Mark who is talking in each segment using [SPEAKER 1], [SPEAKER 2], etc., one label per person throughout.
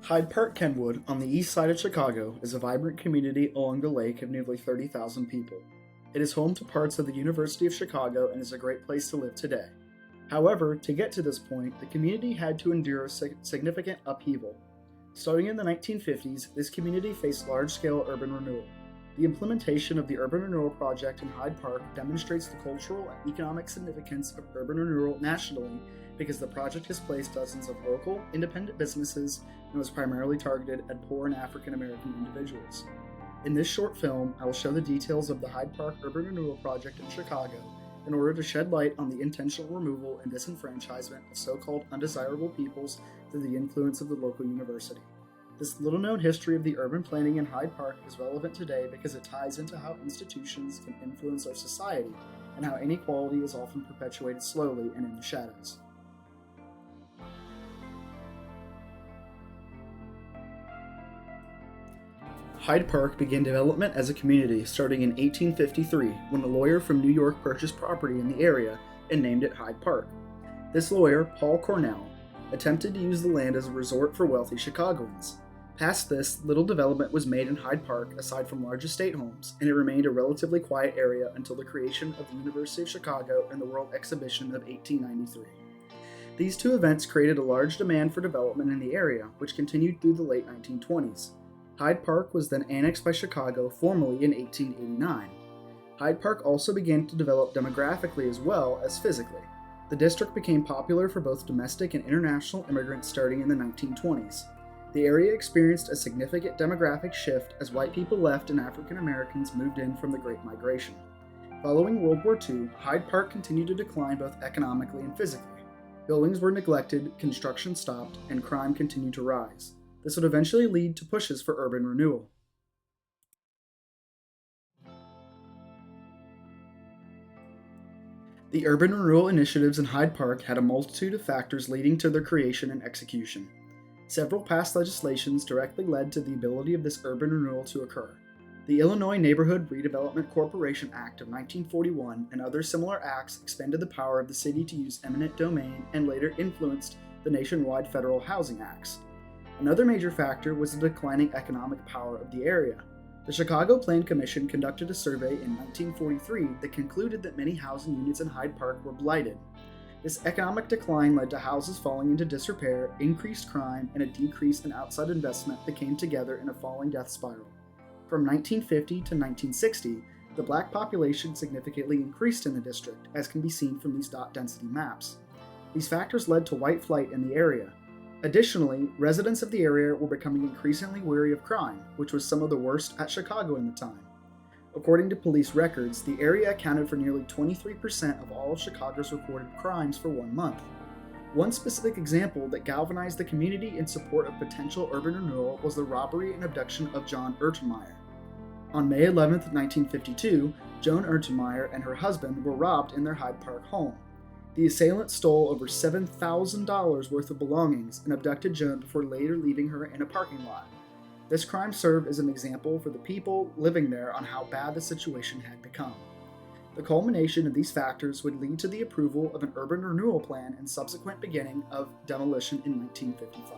[SPEAKER 1] Hyde Park Kenwood, on the east side of Chicago, is a vibrant community along the lake of nearly 30,000 people. It is home to parts of the University of Chicago and is a great place to live today. However, to get to this point, the community had to endure a significant upheaval. Starting in the 1950s, this community faced large-scale urban renewal. The implementation of the Urban Renewal project in Hyde Park demonstrates the cultural and economic significance of urban renewal nationally because the project displaced dozens of local, independent businesses and was primarily targeted at poor and African American individuals. In this short film, I will show the details of the Hyde Park Urban Renewal project in Chicago in order to shed light on the intentional removal and disenfranchisement of so-called undesirable peoples through the influence of the local university. This little-known history of the urban planning in Hyde Park is relevant today because it ties into how institutions can influence our society and how inequality is often perpetuated slowly and in the shadows. Hyde Park began development as a community starting in 1853 when a lawyer from New York purchased property in the area and named it Hyde Park. This lawyer, Paul Cornell, attempted to use the land as a resort for wealthy Chicagoans. Past this, little development was made in Hyde Park aside from large estate homes, and it remained a relatively quiet area until the creation of the University of Chicago and the World Exhibition of 1893. These two events created a large demand for development in the area, which continued through the late 1920s. Hyde Park was then annexed by Chicago formally in 1889. Hyde Park also began to develop demographically as well as physically. The district became popular for both domestic and international immigrants starting in the 1920s. The area experienced a significant demographic shift as white people left and African Americans moved in from the Great Migration. Following World War II, Hyde Park continued to decline both economically and physically. Buildings were neglected, construction stopped, and crime continued to rise. This would eventually lead to pushes for urban renewal. The urban renewal initiatives in Hyde Park had a multitude of factors leading to their creation and execution. Several past legislations directly led to the ability of this urban renewal to occur. The Illinois Neighborhood Redevelopment Corporation Act of 1941 and other similar acts expanded the power of the city to use eminent domain and later influenced the nationwide federal housing acts. Another major factor was the declining economic power of the area. The Chicago Plan Commission conducted a survey in 1943 that concluded that many housing units in Hyde Park were blighted. This economic decline led to houses falling into disrepair, increased crime, and a decrease in outside investment that came together in a falling death spiral. From 1950 to 1960, the black population significantly increased in the district, as can be seen from these dot density maps. These factors led to white flight in the area. Additionally, residents of the area were becoming increasingly wary of crime, which was some of the worst at Chicago in the time. According to police records, the area accounted for nearly 23% of all of Chicago's reported crimes for 1 month. One specific example that galvanized the community in support of potential urban renewal was the robbery and abduction of John Urtenmeyer. On May 11, 1952, Joan Urtenmeyer and her husband were robbed in their Hyde Park home. The assailants stole over $7,000 worth of belongings and abducted Joan before later leaving her in a parking lot. This crime served as an example for the people living there on how bad the situation had become. The culmination of these factors would lead to the approval of an urban renewal plan and subsequent beginning of demolition in 1955.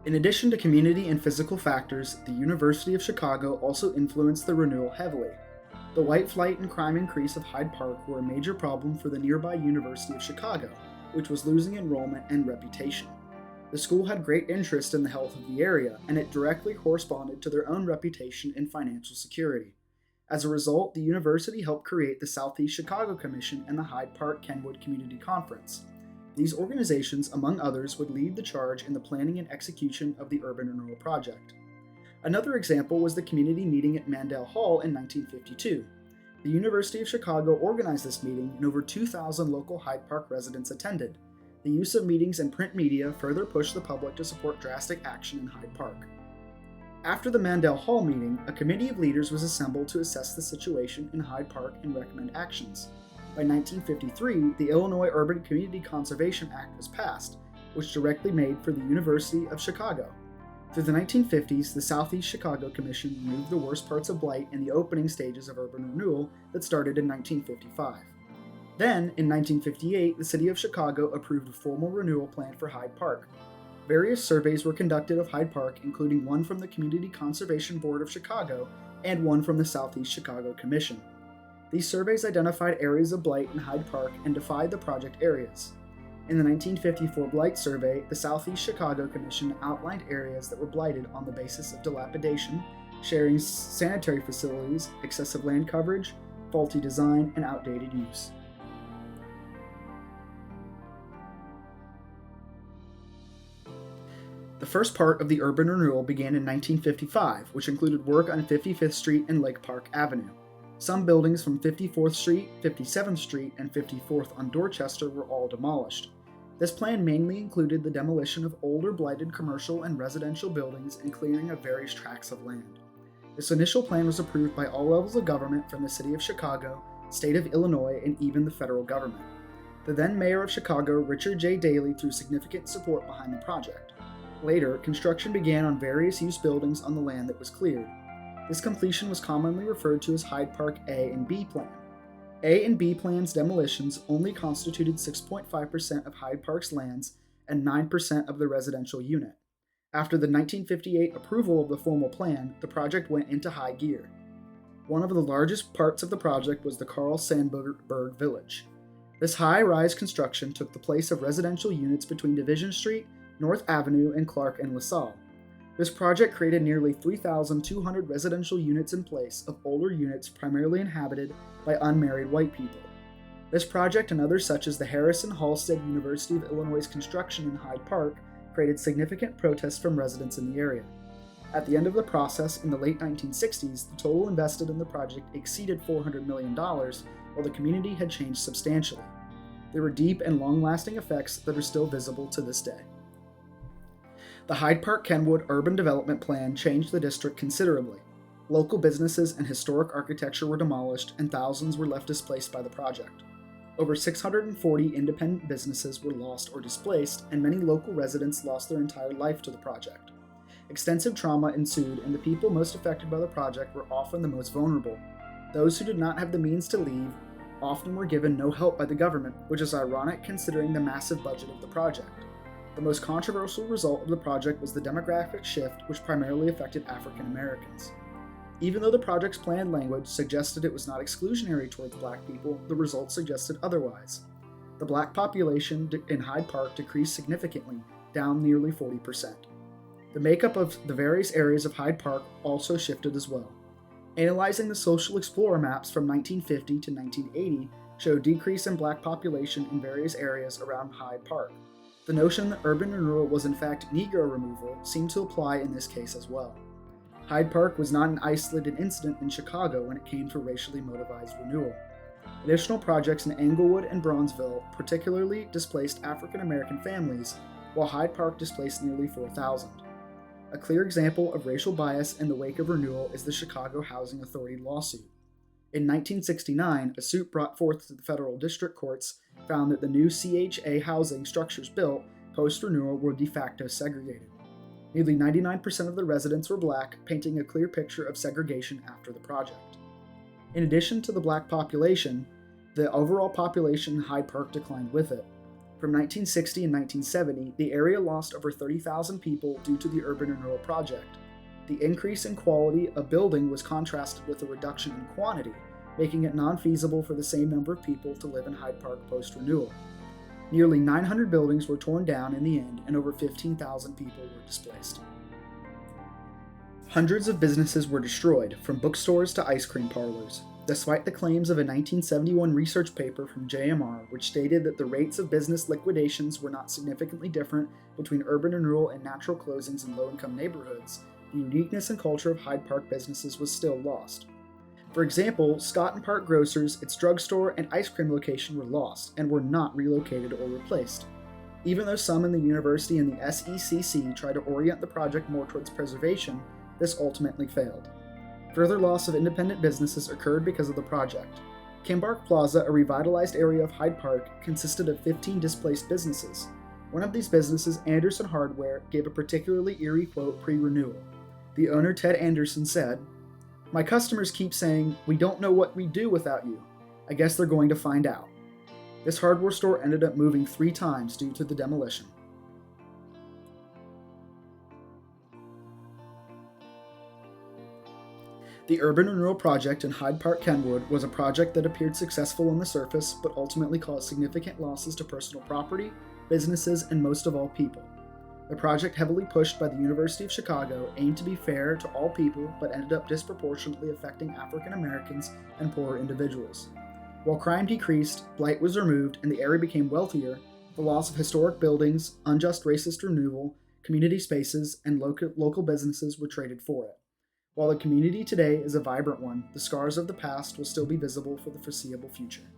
[SPEAKER 1] In addition to community and physical factors, the University of Chicago also influenced the renewal heavily. The white flight and crime increase of Hyde Park were a major problem for the nearby University of Chicago, which was losing enrollment and reputation. The school had great interest in the health of the area, and it directly corresponded to their own reputation and financial security. As a result, the university helped create the Southeast Chicago Commission and the Hyde Park Kenwood Community Conference. These organizations, among others, would lead the charge in the planning and execution of the urban renewal project. Another example was the community meeting at Mandel Hall in 1952. The University of Chicago organized this meeting, and over 2,000 local Hyde Park residents attended. The use of meetings and print media further pushed the public to support drastic action in Hyde Park. After the Mandel Hall meeting, a committee of leaders was assembled to assess the situation in Hyde Park and recommend actions. By 1953, the Illinois Urban Community Conservation Act was passed, which directly made for the University of Chicago. Through the 1950s, the Southeast Chicago Commission removed the worst parts of blight in the opening stages of urban renewal that started in 1955. Then, in 1958, the City of Chicago approved a formal renewal plan for Hyde Park. Various surveys were conducted of Hyde Park, including one from the Community Conservation Board of Chicago and one from the Southeast Chicago Commission. These surveys identified areas of blight in Hyde Park and defined the project areas. In the 1954 Blight Survey, the Southeast Chicago Commission outlined areas that were blighted on the basis of dilapidation, sharing sanitary facilities, excessive land coverage, faulty design, and outdated use. The first part of the urban renewal began in 1955, which included work on 55th Street and Lake Park Avenue. Some buildings from 54th Street, 57th Street, and 54th on Dorchester were all demolished. This plan mainly included the demolition of older blighted commercial and residential buildings and clearing of various tracts of land. This initial plan was approved by all levels of government from the City of Chicago, State of Illinois, and even the federal government. The then Mayor of Chicago, Richard J. Daley, threw significant support behind the project. Later, construction began on various use buildings on the land that was cleared. This completion was commonly referred to as Hyde Park A and B Plan. A and B Plan's demolitions only constituted 6.5% of Hyde Park's lands and 9% of the residential unit. After the 1958 approval of the formal plan, the project went into high gear. One of the largest parts of the project was the Carl Sandburg Village. This high-rise construction took the place of residential units between Division Street, North Avenue, and Clark and LaSalle. This project created nearly 3,200 residential units in place of older units primarily inhabited by unmarried white people. This project and others such as the Harrison-Halstead University of Illinois construction in Hyde Park created significant protests from residents in the area. At the end of the process, in the late 1960s, the total invested in the project exceeded $400 million, while the community had changed substantially. There were deep and long-lasting effects that are still visible to this day. The Hyde Park Kenwood Urban Development Plan changed the district considerably. Local businesses and historic architecture were demolished, and thousands were left displaced by the project. Over 640 independent businesses were lost or displaced, and many local residents lost their entire life to the project. Extensive trauma ensued, and the people most affected by the project were often the most vulnerable. Those who did not have the means to leave often were given no help by the government, which is ironic considering the massive budget of the project. The most controversial result of the project was the demographic shift, which primarily affected African Americans. Even though the project's planned language suggested it was not exclusionary towards black people, the results suggested otherwise. The black population in Hyde Park decreased significantly, down nearly 40%. The makeup of the various areas of Hyde Park also shifted as well. Analyzing the Social Explorer maps from 1950 to 1980 showed decrease in black population in various areas around Hyde Park. The notion that urban renewal was in fact Negro removal seemed to apply in this case as well. Hyde Park was not an isolated incident in Chicago when it came to racially motivated renewal. Additional projects in Englewood and Bronzeville particularly displaced African American families, while Hyde Park displaced nearly 4,000. A clear example of racial bias in the wake of renewal is the Chicago Housing Authority lawsuit. In 1969, a suit brought forth to the federal district courts found that the new CHA housing structures built post-renewal were de facto segregated. Nearly 99% of the residents were black, painting a clear picture of segregation after the project. In addition to the black population, the overall population in Hyde Park declined with it. From 1960 and 1970, the area lost over 30,000 people due to the urban renewal project. The increase in quality of building was contrasted with a reduction in quantity, making it non-feasible for the same number of people to live in Hyde Park post-renewal. Nearly 900 buildings were torn down in the end, and over 15,000 people were displaced. Hundreds of businesses were destroyed, from bookstores to ice cream parlors, despite the claims of a 1971 research paper from JMR, which stated that the rates of business liquidations were not significantly different between urban renewal and natural closings in low-income neighborhoods. The uniqueness and culture of Hyde Park businesses was still lost. For example, Scott & Park Grocers, its drugstore, and ice cream location were lost and were not relocated or replaced. Even though some in the university and the SECC tried to orient the project more towards preservation, this ultimately failed. Further loss of independent businesses occurred because of the project. Kimbark Plaza, a revitalized area of Hyde Park, consisted of 15 displaced businesses. One of these businesses, Anderson Hardware, gave a particularly eerie quote pre-renewal. The owner, Ted Anderson, said, "My customers keep saying, 'We don't know what we'd do without you.' I guess they're going to find out." This hardware store ended up moving 3 times due to the demolition. The urban renewal project in Hyde Park Kenwood was a project that appeared successful on the surface but ultimately caused significant losses to personal property, businesses, and most of all people. The project, heavily pushed by the University of Chicago, aimed to be fair to all people but ended up disproportionately affecting African Americans and poorer individuals. While crime decreased, blight was removed, and the area became wealthier, the loss of historic buildings, unjust racist removal, community spaces, and local businesses were traded for it. While the community today is a vibrant one, the scars of the past will still be visible for the foreseeable future.